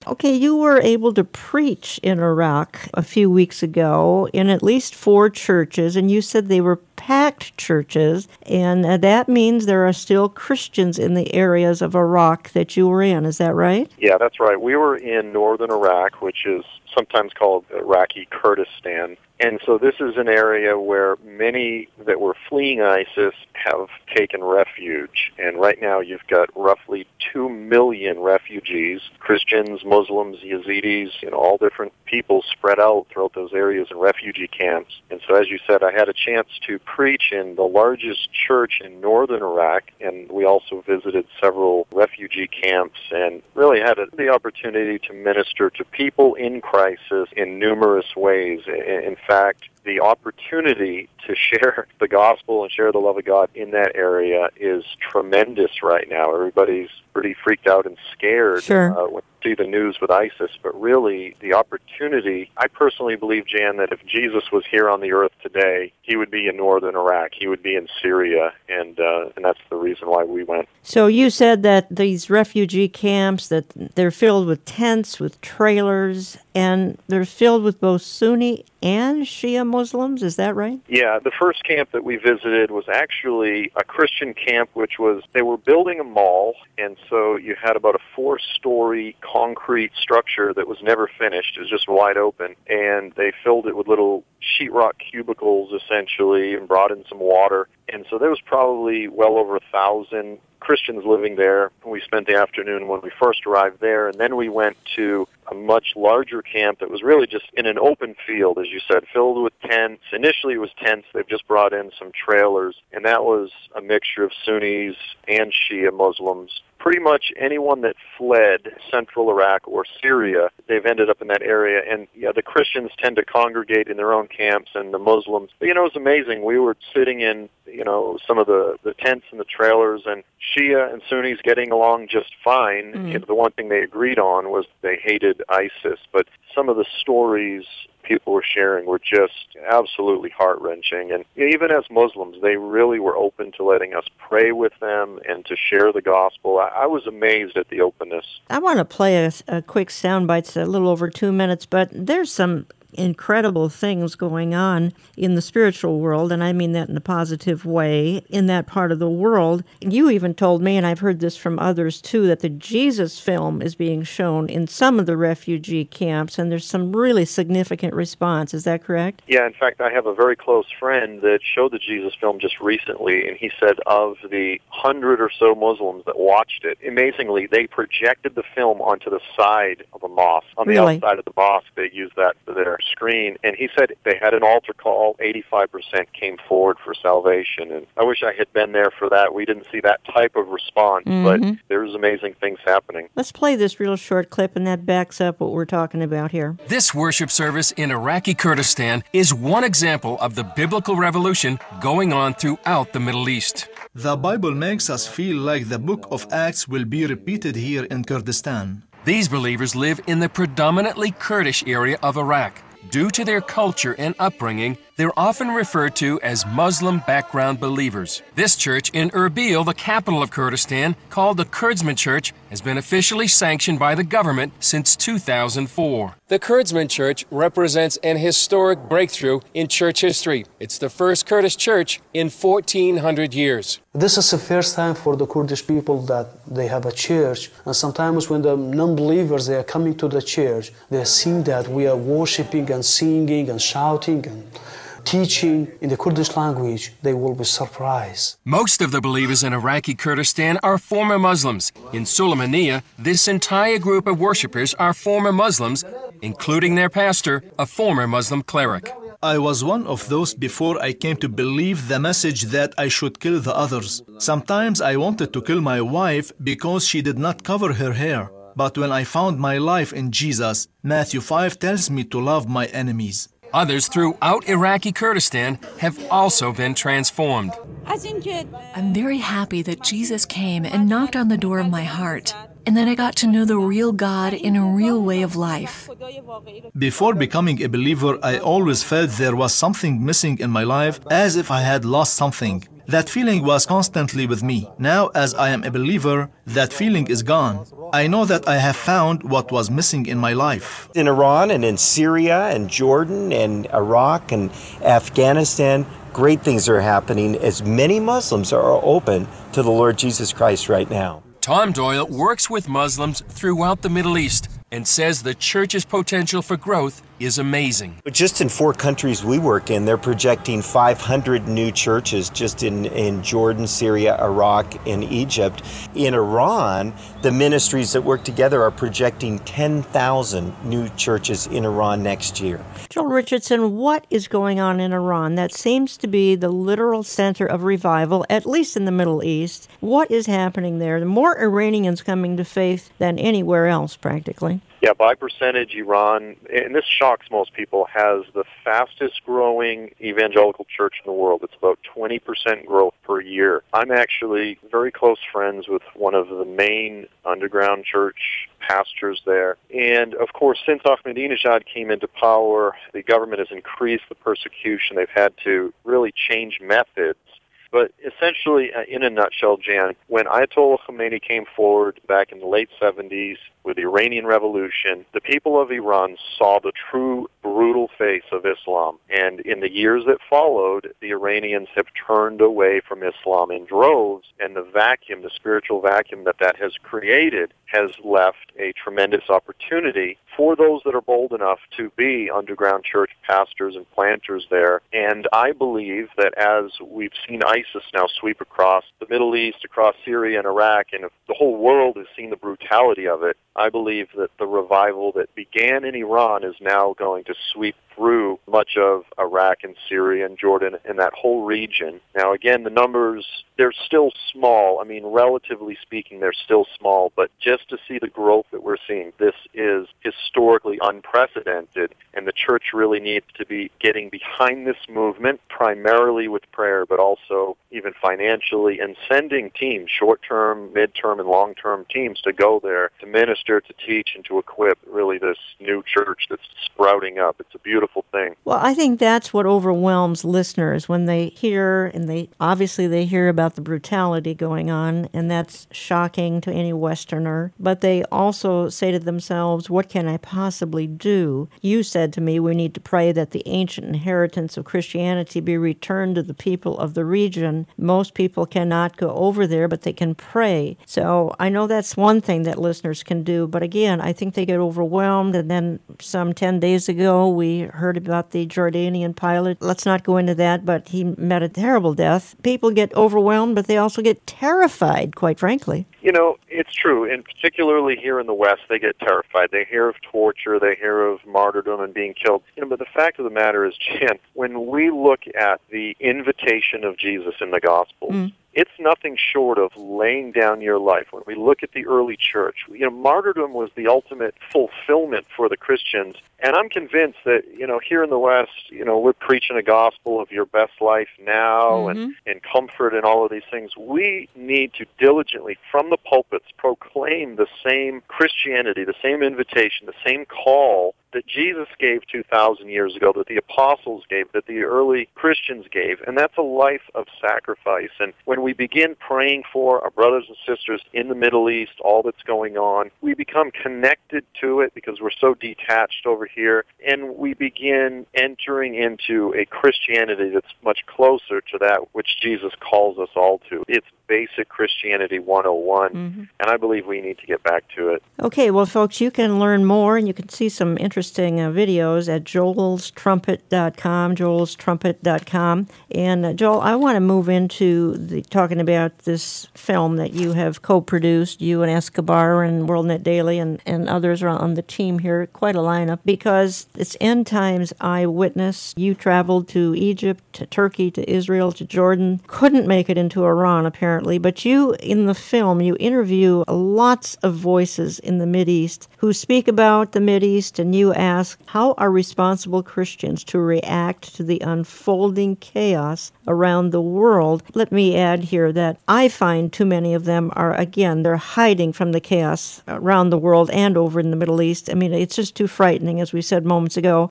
Okay, you were able to preach in Iraq a few weeks ago in at least 4 churches, and you said they were packed churches, and that means there are still Christians in the areas of Iraq that you were in. Is that right? Yeah, that's right. We were in northern Iraq, which is sometimes called Iraqi Kurdistan. And so this is an area where many that were fleeing ISIS have taken refuge. And right now you've got roughly 2 million refugees, Christians, Muslims, Yazidis, all different people spread out throughout those areas in refugee camps. And so as you said, I had a chance to preach in the largest church in northern Iraq, and we also visited several refugee camps and really had the opportunity to minister to people in crisis in numerous ways. In fact, the opportunity to share the gospel and share the love of God in that area is tremendous right now. Everybody's pretty freaked out and scared when they see the news with ISIS, but really the opportunity, I personally believe, Jan, that if Jesus was here on the earth today, he would be in northern Iraq, he would be in Syria, and that's the reason why we went. So you said that these refugee camps, that they're filled with tents, with trailers, and they're filled with both Sunni and Shia Muslims, is that right? Yeah, the first camp that we visited was actually a Christian camp, which was, they were building a mall, and so you had about a 4-story concrete structure that was never finished. It was just wide open, and they filled it with little sheetrock cubicles, essentially, and brought in some water. And so there was probably well over 1,000 Christians living there. We spent the afternoon when we first arrived there, and then we went to a much larger camp that was really just in an open field, as you said, filled with tents. Initially it was tents. They've just brought in some trailers, and that was a mixture of Sunnis and Shia Muslims. Pretty much anyone that fled central Iraq or Syria, they've ended up in that area. And the Christians tend to congregate in their own camps, and the Muslims. But, it was amazing. We were sitting in, some of the tents and the trailers, and Shia and Sunnis getting along just fine. Mm-hmm. The one thing they agreed on was they hated ISIS. But some of the stories people were sharing were just absolutely heart-wrenching. And even as Muslims, they really were open to letting us pray with them and to share the gospel. I was amazed at the openness. I want to play a quick soundbite. It's a little over 2 minutes, but there's some incredible things going on in the spiritual world, and I mean that in a positive way, in that part of the world. You even told me, and I've heard this from others too, that the Jesus film is being shown in some of the refugee camps, and there's some really significant response. Is that correct? Yeah, in fact, I have a very close friend that showed the Jesus film just recently, and he said of the 100 or so Muslims that watched it, amazingly, they projected the film onto the side of a mosque. On the outside of the mosque, they used that for their screen, and he said they had an altar call. 85% came forward for salvation, and I wish I had been there for that. We didn't see that type of response, but there's amazing things happening. Let's play this real short clip, and that backs up what we're talking about here. This worship service in Iraqi Kurdistan is one example of the biblical revolution going on throughout the Middle East. The Bible makes us feel like the book of Acts will be repeated here in Kurdistan. These believers live in the predominantly Kurdish area of Iraq. Due to their culture and upbringing, they're often referred to as Muslim background believers. This church in Erbil, the capital of Kurdistan, called the Kurdsman Church, has been officially sanctioned by the government since 2004. The Kurdsman Church represents an historic breakthrough in church history. It's the first Kurdish church in 1,400 years. This is the first time for the Kurdish people that they have a church, and sometimes when the non-believers they are coming to the church, they see that we are worshiping and singing and shouting and teaching in the Kurdish language. They will be surprised. Most of the believers in Iraqi Kurdistan are former Muslims. In Sulaymaniyah, this entire group of worshippers are former Muslims, including their pastor, a former Muslim cleric. I was one of those before I came to believe the message that I should kill the others. Sometimes I wanted to kill my wife because she did not cover her hair. But when I found my life in Jesus, Matthew 5 tells me to love my enemies. Others throughout Iraqi Kurdistan have also been transformed. I'm very happy that Jesus came and knocked on the door of my heart, and that I got to know the real God in a real way of life. Before becoming a believer, I always felt there was something missing in my life, as if I had lost something. That feeling was constantly with me. Now, as I am a believer, that feeling is gone. I know that I have found what was missing in my life. In Iran and in Syria and Jordan and Iraq and Afghanistan, great things are happening as many Muslims are open to the Lord Jesus Christ right now. Tom Doyle works with Muslims throughout the Middle East and says the church's potential for growth is amazing. Just in 4 countries we work in, they're projecting 500 new churches just in Jordan, Syria, Iraq, and Egypt. In Iran, the ministries that work together are projecting 10,000 new churches in Iran next year. Joel Richardson, what is going on in Iran? That seems to be the literal center of revival, at least in the Middle East. What is happening there? The more Iranians coming to faith than anywhere else, practically. Yeah, by percentage, Iran, and this shocks most people, has the fastest growing evangelical church in the world. It's about 20% growth per year. I'm actually very close friends with one of the main underground church pastors there. And, of course, since Ahmadinejad came into power, the government has increased the persecution. They've had to really change methods. But essentially, in a nutshell, Jan, when Ayatollah Khomeini came forward back in the late 70s with the Iranian Revolution, the people of Iran saw the true brutal face of Islam. And in the years that followed, the Iranians have turned away from Islam in droves, and the vacuum, the spiritual vacuum that has created, has left a tremendous opportunity for those that are bold enough to be underground church pastors and planters there. And I believe that as we've seen ISIS now sweep across the Middle East, across Syria and Iraq, and the whole world has seen the brutality of it, I believe that the revival that began in Iran is now going to sweep through much of Iraq and Syria and Jordan and that whole region. Now, again, the numbers, they're still small. I mean, relatively speaking, they're still small. But just to see the growth that we're seeing, this is historically unprecedented. And the church really needs to be getting behind this movement, primarily with prayer, but also even financially, and sending teams, short-term, mid-term, and long-term teams to go there to minister, to teach, and to equip really this new church that's sprouting up. It's a beautiful thing. Well, I think that's what overwhelms listeners when they hear, and they hear about the brutality going on, and that's shocking to any Westerner. But they also say to themselves, what can I possibly do? You said to me, we need to pray that the ancient inheritance of Christianity be returned to the people of the region. Most people cannot go over there, but they can pray. So I know that's one thing that listeners can do, but again, I think they get overwhelmed. And then some 10 days ago, we heard about the Jordanian pilot. Let's not go into that, but he met a terrible death. People get overwhelmed, but they also get terrified, quite frankly. You know, it's true, and particularly here in the West, they get terrified. They hear of torture, they hear of martyrdom and being killed. But the fact of the matter is, Jan, when we look at the invitation of Jesus in the Gospels, it's nothing short of laying down your life. When we look at the early church, martyrdom was the ultimate fulfillment for the Christians. And I'm convinced that, here in the West, we're preaching a gospel of your best life now and comfort and all of these things. We need to diligently, from the pulpits, proclaim the same Christianity, the same invitation, the same call that Jesus gave 2,000 years ago, that the apostles gave, that the early Christians gave, and that's a life of sacrifice. And when we begin praying for our brothers and sisters in the Middle East, all that's going on, we become connected to it because we're so detached over here, and we begin entering into a Christianity that's much closer to that which Jesus calls us all to. It's basic Christianity 101, and I believe we need to get back to it. Okay, well, folks, you can learn more, and you can see some interesting videos at joelstrumpet.com. And, Joel, I want to move into talking about this film that you have co-produced, you and Escobar and WorldNet Daily and others are on the team here, quite a lineup, because it's End Times Eyewitness. You traveled to Egypt, to Turkey, to Israel, to Jordan, couldn't make it into Iran, apparently, but you, in the film, you interview lots of voices in the Mideast who speak about the Mideast, and you ask, how are responsible Christians to react to the unfolding chaos around the world? Let me add here that I find too many of them are, again, they're hiding from the chaos around the world and over in the Middle East. I mean, it's just too frightening, as we said moments ago.